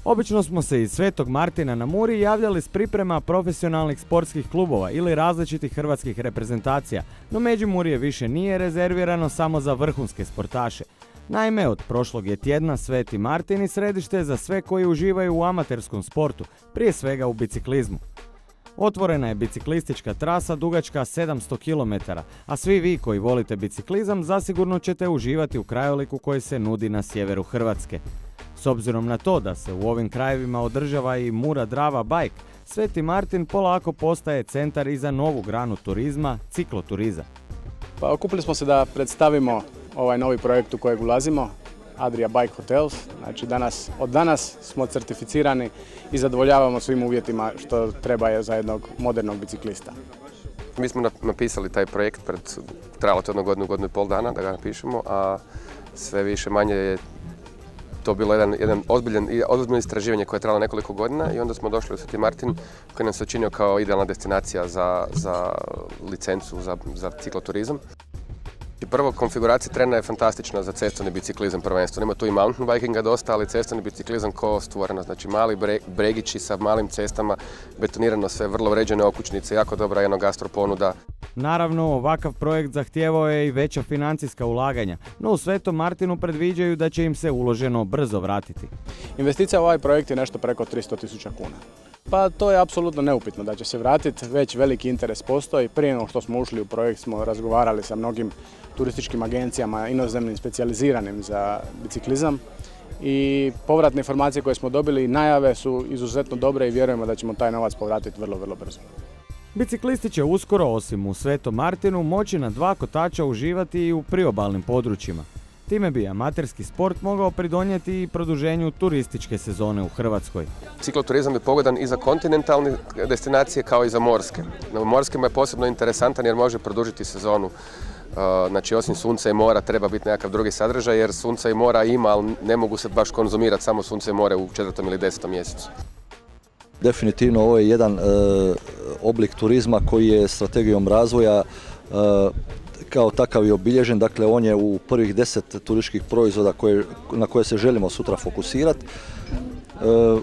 Obično smo se iz Svetog Martina na Muri javljali s priprema profesionalnih sportskih klubova ili različitih hrvatskih reprezentacija, no Međimurje više nije rezervirano samo za vrhunske sportaše. Naime, od prošlog je tjedna Sveti Martin i središte za sve koji uživaju u amaterskom sportu, prije svega u biciklizmu. Otvorena je biciklistička trasa dugačka 700 km, a svi vi koji volite biciklizam zasigurno ćete uživati u krajoliku koji se nudi na sjeveru Hrvatske. S obzirom na to da se u ovim krajevima održava i Mura-Drava bajk, Sveti Martin polako postaje centar i za novu granu turizma, cikloturizam. Pa okupili smo se da predstavimo ovaj novi projekt u kojeg ulazimo, Adria Bike Hotels. Znači od danas smo certificirani i zadovoljavamo svim uvjetima što treba za jednog modernog biciklista. Mi smo napisali taj projekt trajalo to godinu i pol dana da ga napišemo, a sve više manje je to bilo jedan ozbiljno istraživanje koje je trajalo nekoliko godina i onda smo došli u Sveti Martin koji nam se učinio kao idealna destinacija za licencu za cikloturizam. Prvo, konfiguracija terena je fantastična za cestovni biciklizam prvenstveno. Ima tu i mountain bikinga dosta, ali cestovni biciklizam ko stvoreno. Znači mali bregići sa malim cestama, betonirano sve, vrlo uređene okućnice, jako dobra jedno gastro ponuda. Naravno, ovakav projekt zahtijevao je i veća financijska ulaganja, no u Svetom Martinu predviđaju da će im se uloženo brzo vratiti. Investicija u ovaj projekt je nešto preko 300.000 kuna. Pa to je apsolutno neupitno da će se vratiti, već veliki interes postoji. Prije nego što smo ušli u projekt smo razgovarali sa mnogim turističkim agencijama, inozemnim, specijaliziranim za biciklizam i povratne informacije koje smo dobili i najave su izuzetno dobre i vjerujemo da ćemo taj novac povratiti vrlo, vrlo brzo. Biciklisti će uskoro, osim u Svetom Martinu, moći na 2 kotača uživati i u priobalnim područjima. Time bi amaterski sport mogao pridonijeti i produženju turističke sezone u Hrvatskoj. Cikloturizam je pogodan i za kontinentalne destinacije kao i za morske. Na morskima je posebno interesantan jer može produžiti sezonu. Znači, osim sunca i mora treba biti nekakav drugi sadržaj jer sunca i mora ima, ali ne mogu se baš konzumirati samo sunce i more u 4. ili 10. mjesecu. Definitivno ovo je jedan oblik turizma koji je strategijom razvoja kao takav je obilježen, dakle on je u prvih 10 turističkih proizvoda na koje se želimo sutra fokusirati.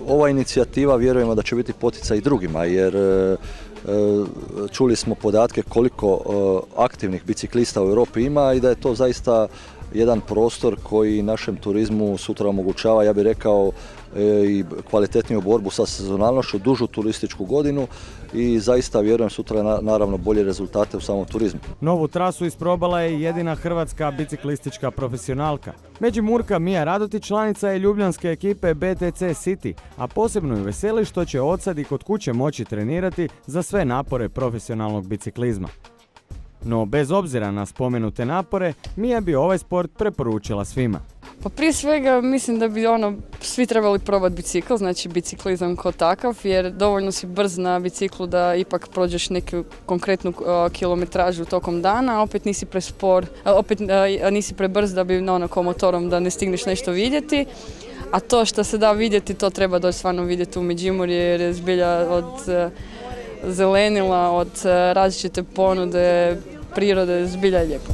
Ova inicijativa vjerujemo da će biti poticaj i drugima jer čuli smo podatke koliko aktivnih biciklista u Europi ima i da je to zaista jedan prostor koji našem turizmu sutra omogućava, ja bih rekao, i kvalitetniju borbu sa sezonalnošću, dužu turističku godinu i zaista vjerujem sutra naravno bolje rezultate u samom turizmu. Novu trasu isprobala je jedina hrvatska biciklistička profesionalka. Međimurka Mija Radotić članica je ljubljanske ekipe BTC City, a posebno ju veseli što će odsad i kod kuće moći trenirati za sve napore profesionalnog biciklizma. No bez obzira na spomenute napore, Mija bi ovaj sport preporučila svima. Pa prije svega mislim da bi svi trebali probati bicikl, znači biciklizam kao takav, jer dovoljno si brz na biciklu da ipak prođeš neku konkretnu kilometražu tokom dana, a opet nisi prespor, opet nisi prebrz da bi ko motorom da ne stigneš nešto vidjeti. A to što se da vidjeti, to treba doći stvarno vidjeti u Međimurje jer je zbilja od zelenila, od različite ponude, prirode, zbilja je lijepo.